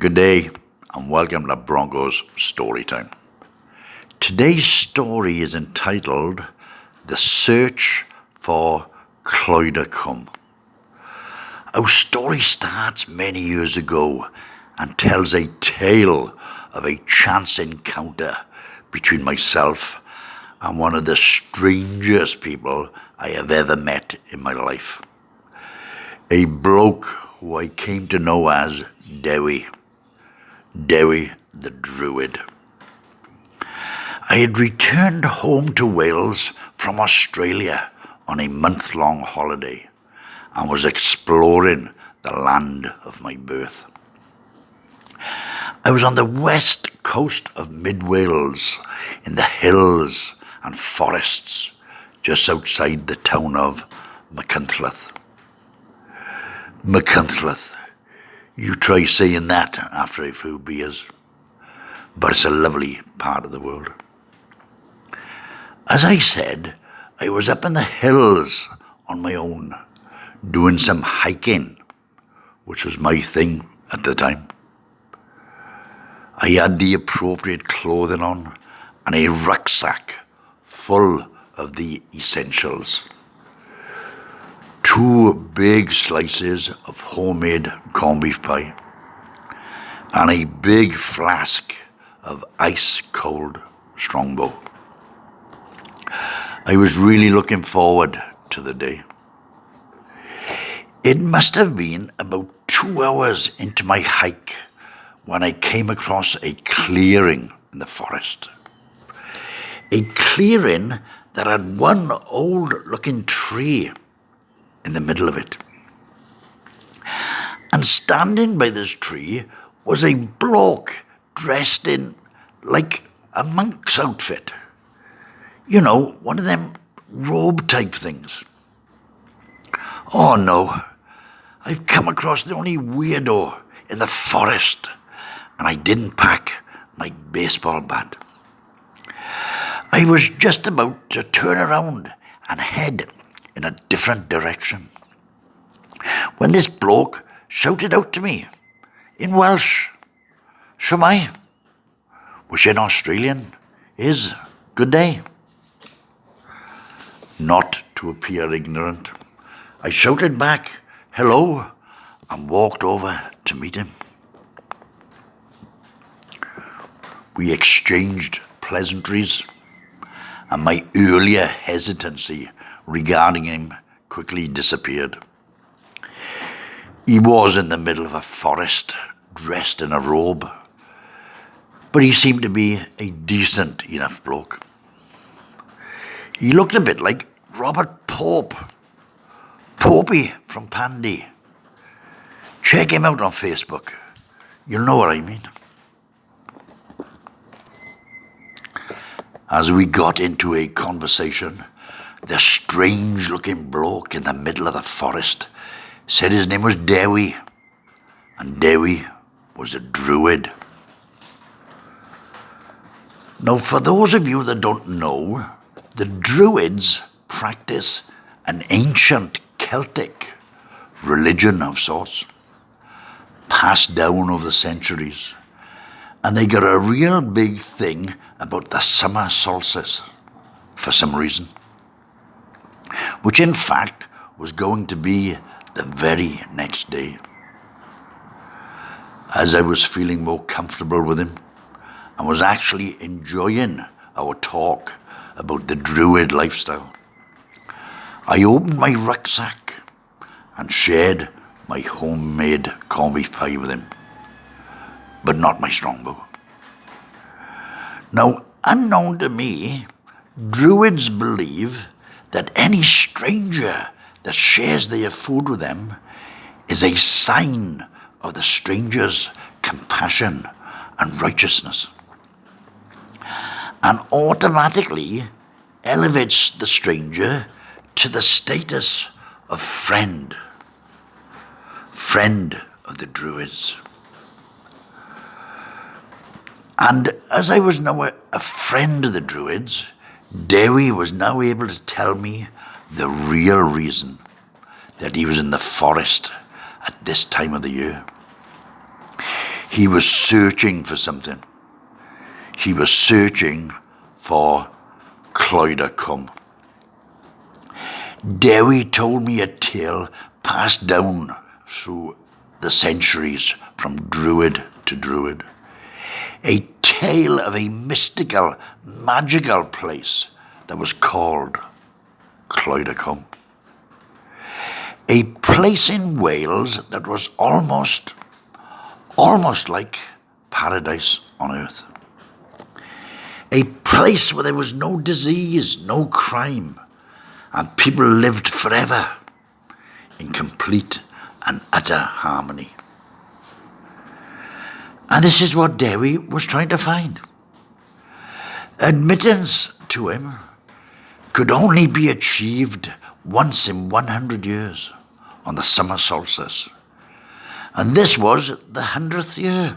Good day and welcome to Broncos Storytime. Today's story is entitled The Search for Cloed. Our story starts many years ago and tells a tale of a chance encounter between myself and one of the strangest people I have ever met in my life. A bloke who I came to know as Dewi. Dewi the Druid. I had returned home to Wales from Australia on a month-long holiday and was exploring the land of my birth. I was on the west coast of mid-Wales in the hills and forests just outside the town of Machynlleth. Machynlleth. You try saying that after a few beers, but it's a lovely part of the world. As I said, I was up in the hills on my own, doing some hiking, which was my thing at the time. I had the appropriate clothing on and a rucksack full of the essentials. 2 big slices of homemade corned beef pie and a big flask of ice-cold Strongbow. I was really looking forward to the day. It must have been about 2 hours into my hike when I came across a clearing in the forest. A clearing that had one old-looking tree in the middle of it. And standing by this tree was a bloke dressed in like a monk's outfit. You know, one of them robe type things. Oh no, I've come across the only weirdo in the forest and I didn't pack my baseball bat. I was just about to turn around and head in a different direction when this bloke shouted out to me in Welsh, "Shwmai," which in Australian is "good day." Not to appear ignorant, I shouted back, "Hello," and walked over to meet him. We exchanged pleasantries, and my earlier hesitancy regarding him quickly disappeared. He was in the middle of a forest, dressed in a robe, but he seemed to be a decent enough bloke. He looked a bit like Robert Pope, Popey from Pandy. Check him out on Facebook. You'll know what I mean. As we got into a conversation, the strange-looking bloke in the middle of the forest said his name was Dewi, and Dewi was a druid. Now, for those of you that don't know, the Druids practice an ancient Celtic religion of sorts, passed down over the centuries, and they got a real big thing about the summer solstice for some reason, which in fact was going to be the very next day. As I was feeling more comfortable with him and was actually enjoying our talk about the Druid lifestyle, I opened my rucksack and shared my homemade corned beef pie with him, but not my Strongbow. Now, unknown to me, Druids believe that any stranger that shares their food with them is a sign of the stranger's compassion and righteousness, and automatically elevates the stranger to the status of friend of the Druids. And as I was now a friend of the Druids, Dewi was now able to tell me the real reason that he was in the forest at this time of the year. He was searching for something. He was searching for Cloed. Dewi told me a tale passed down through the centuries from Druid to Druid. A tale of a mystical, magical place that was called Cloed. A place in Wales that was almost like paradise on earth. A place where there was no disease, no crime, and people lived forever in complete and utter harmony. And this is what Dewi was trying to find. Admittance to him could only be achieved once in 100 years on the summer solstice. And this was the 100th year.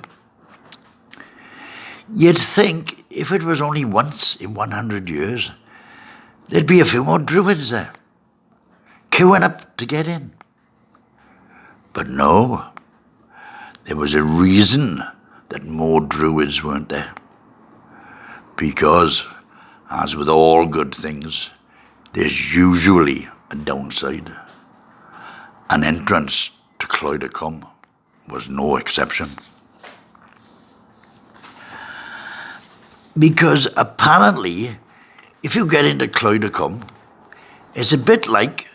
You'd think if it was only once in 100 years, there'd be a few more Druids there, queuing up to get in. But no, there was a reason that more Druids weren't there. Because, as with all good things, there's usually a downside. An entrance to Cloed was no exception. Because apparently, if you get into Cloed, it's a bit like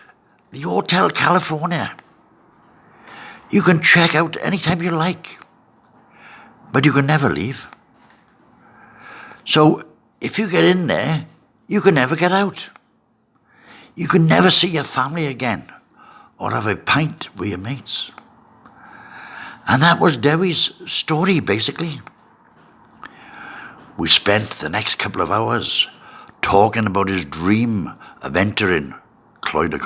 the Hotel California. You can check out anytime you like, but you can never leave. So if you get in there, you can never get out. You can never see your family again or have a pint with your mates. And that was Dewi's story, basically. We spent the next couple of hours talking about his dream of entering Cloed.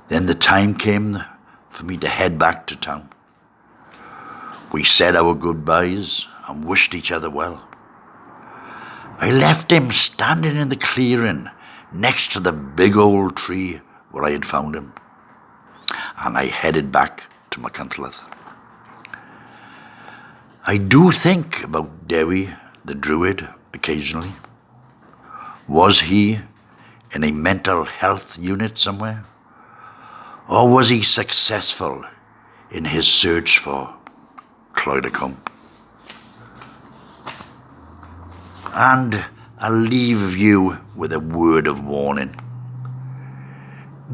Then the time came for me to head back to town. We said our goodbyes and wished each other well. I left him standing in the clearing next to the big old tree where I had found him, and I headed back to Machynlleth. I do think about Dewi, the Druid, occasionally. Was he in a mental health unit somewhere? Or was he successful in his search for Cloed? And I'll leave you with a word of warning.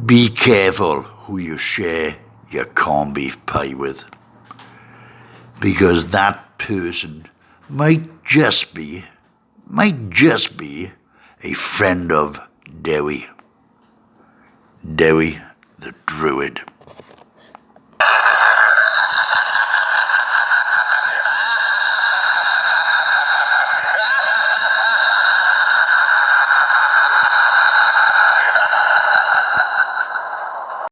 Be careful who you share your corned beef pie with, because that person might just be a friend of Dewi. Dewi the Druid.